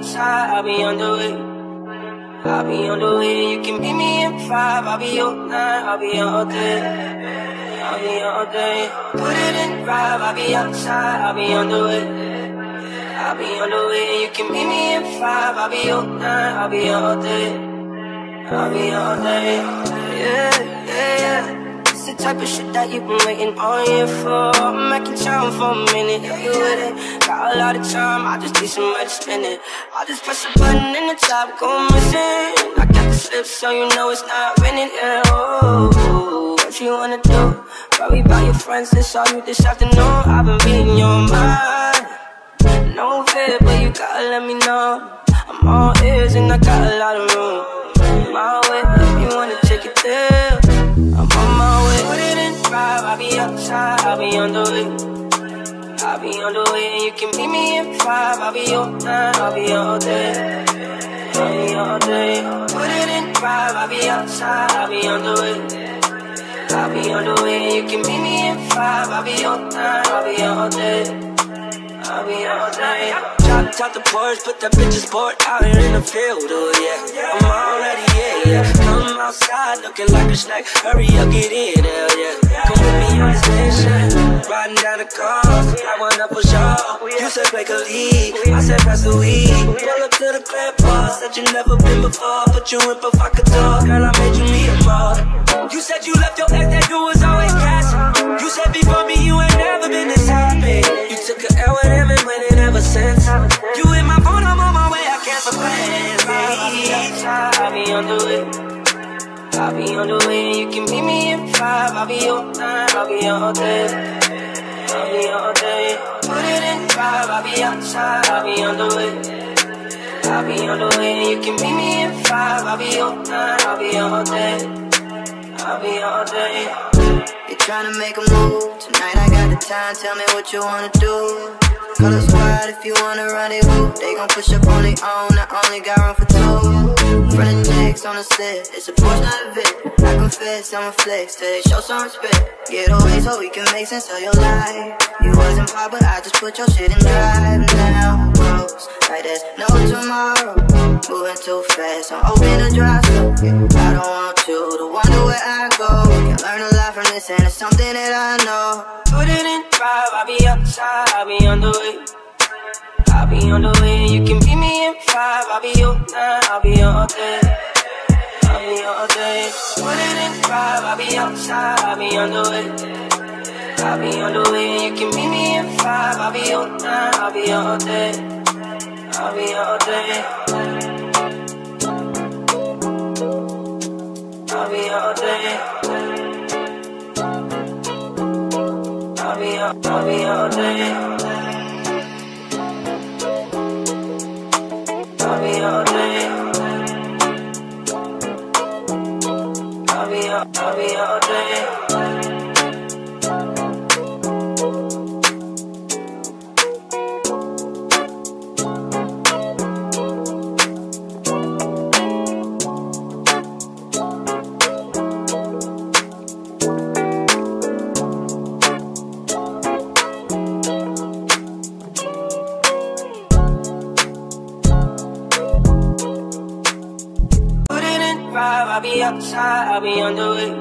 outside, I'll be on the way. I'll be on the way, you can meet me at 5. I'll be all night, I'll be all day. I'll be all day. Put it in drive, I'll be outside, I'll be on the way. I'll be on the way, you can meet me at 5. I'll be all night, I'll be all day. I'll be all day. Yeah, yeah, yeah. It's the type of shit that you've been waiting all year for. I'm making time for a minute, if you with it. Got a lot of time, I just need somewhere to spend it. I'll just press a button in the top, go missing. I got the slip so you know it's not winning, yeah. Oh, what you wanna do? Worry about your friends, that's all you this afternoon. I've been reading your mind. No fear, but you gotta let me know. I'm all ears and I got a lot of room. My way, if you wanna take it there, I'm on my way. Put it in drive, I'll be outside, I'll be on the way. I'll be on the way, you can meet me at 5. I'll be all night, I'll be all day. I'll be all day. Put it in drive, I'll be outside, I'll be on the way. I'll be on the way, you can meet me at 5. I'll be all night, I'll be all day. I'll be all day. Drop the porch, put that bitch sport out here in the field, oh yeah. I'm already, yeah. Come outside looking like a snack. Hurry up, get in, hell yeah. Come with me on this mission. Riding down the coast, I one up for sure. You said make a lead, I said pass the weed. Pull up to the club bar, said you never been before. Put you in provocateur, girl, I made you meet more. You said you left your ex, that you was always cashing. You said before me you ain't never been this happy. You took an L with him and went in ever since. You in my phone, I'm on my way, I can't forget. I'll be on the way. I'll be on the way, you can meet me at 5. I'll be all night, I'll be all day. I'll be all day. Put it in drive, I'll be outside, I'll be on the way. I'll be on the way, you can meet me at 5. I'll be all night, I'll be all day. I'll be all day. You're trying to make a move, tonight I got the time, tell me what you wanna do. Call a squad if you wanna rendezvous. They gon' push up on their own, I only got room for 2. Front of chicks on the set, it's a Porsche, not a Vic. I confess, I'm a flex, till they show some respect. Get away so we can make sense of your life. You wasn't pop, but I just put your shit in drive. Now, close, like there's no tomorrow. Moving too fast, I'm open to drive slow. I don't want you to wonder where I go. Can learn a lot from this and it's something that I know. Put it in drive, I'll be outside, I'll be on the way. I'll be on the way, you can meet me at 5. I'll be all night, I'll be all day. I'll be all day. Put it in drive, I'll be outside, I'll be on the way. I'll be on the way, you can meet me at 5. I'll be all night, I'll be all day. I'll be all day. I'll be all day. I'll be all day. I'll be all day. I'll be all day. I'll be outside, I'll be on the way.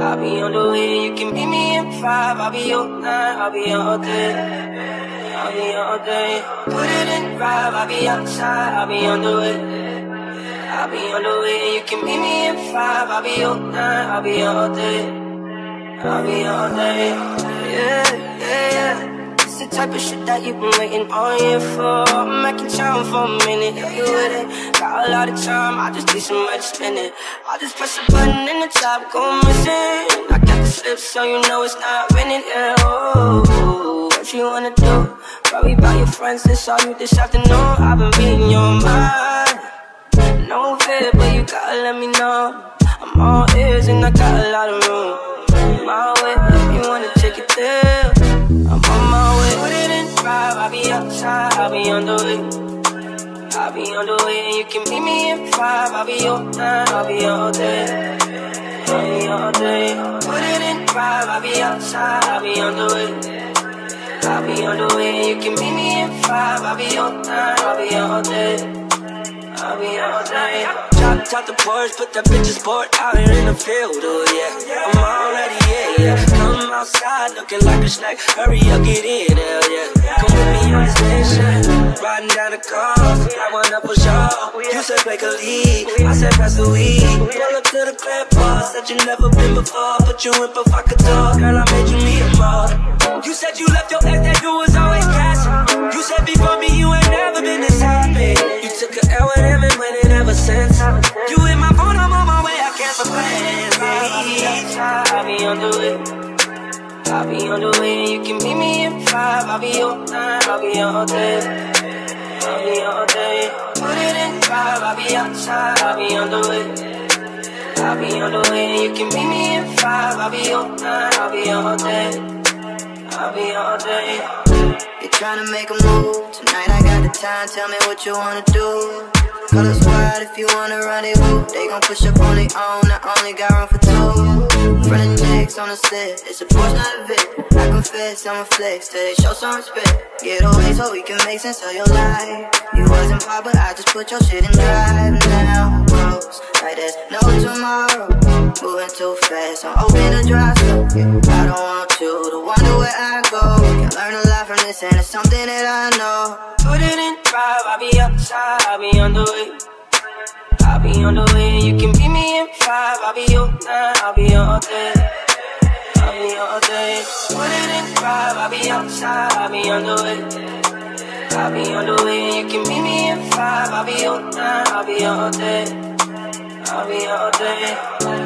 I'll be on the way, you can meet me at 5. I'll be all night, I'll be all day. I'll be all day. Put it in drive, I'll be outside, I'll be on the way. I'll be on the way, you can meet me at 5. I'll be all night, I'll be all day. I'll be all day. Yeah, yeah, yeah. It's the type of shit that you've been waiting all year for. I'm making time for a minute, if you with it. Got a lot of time, I just need somewhere to spend it. I'll just press a button in the top, go missing. I got the slip so you know it's not winning, yeah. Oh, what you wanna do? Worry about your friends, that's all you this afternoon. I've been reading your mind. No fear, but you gotta let me know. I'm all ears and I got a lot of room. My way, if you wanna take it there, I'm on my way. Put it in drive, I'll be outside, I'll be on the way. I'll be on the way, you can meet me at 5. I'll be all night, I'll be all day. I'll be all day. Put it in drive, I'll be outside, I'll be on the way. I'll be on the way, you can meet me at 5. I'll be all night, I'll be all day. I'll be all day. Drop the porch, put that bitch in sport out here in the field, oh yeah. I'm already, yeah. Come outside looking like a snack. Hurry up, get in, hell yeah. Come with me on the station, riding down the cars. I want up for sure. You said make a lead, I said pass the weed. Pull up to the club bar, said you never been before. Put you in provocateur, girl, I made you meet him more. You said you left your ex, that dude was always cash. You said before me you ain't never been this happy. You took a L with him and went in ever since. You in my phone, I'm on my way, I can't complain. I'll be on the way. I'll be on the way, you can meet me at 5. I'll be all night, I'll be all day. I'll be all day. Put it in 5, I'll be outside, I'll be on the way. I'll be on the way, you can meet me at 5. I'll be all night, I'll be all day. I'll be all day. You're trying to make a move. Tonight I got the time, tell me what you wanna do. Call a squad if you wanna rendezvous. They gon' push up on their own, I only got room for 2. Front checks on the set, it's a Porsche, not a Vic. I confess, I'm a flex, till they show some respect. Get away so we can make sense of your life. You wasn't pop, but I just put your shit in drive. Now, close, like there's no tomorrow. Moving too fast, I'm open to drive slow. I don't want you to wonder where I go. Can learn a lot from this and it's something that I know. Put it in 5, I'll be outside, I'll be on the way. I'll be on the way, you can meet me at 5. I'll be all night, I'll be all day. I'll be all day. Put it in 5, I'll be outside, I'll be on the way. I'll be on the way, you can meet me at 5. I'll be all night, I'll be all day. I'll be all day.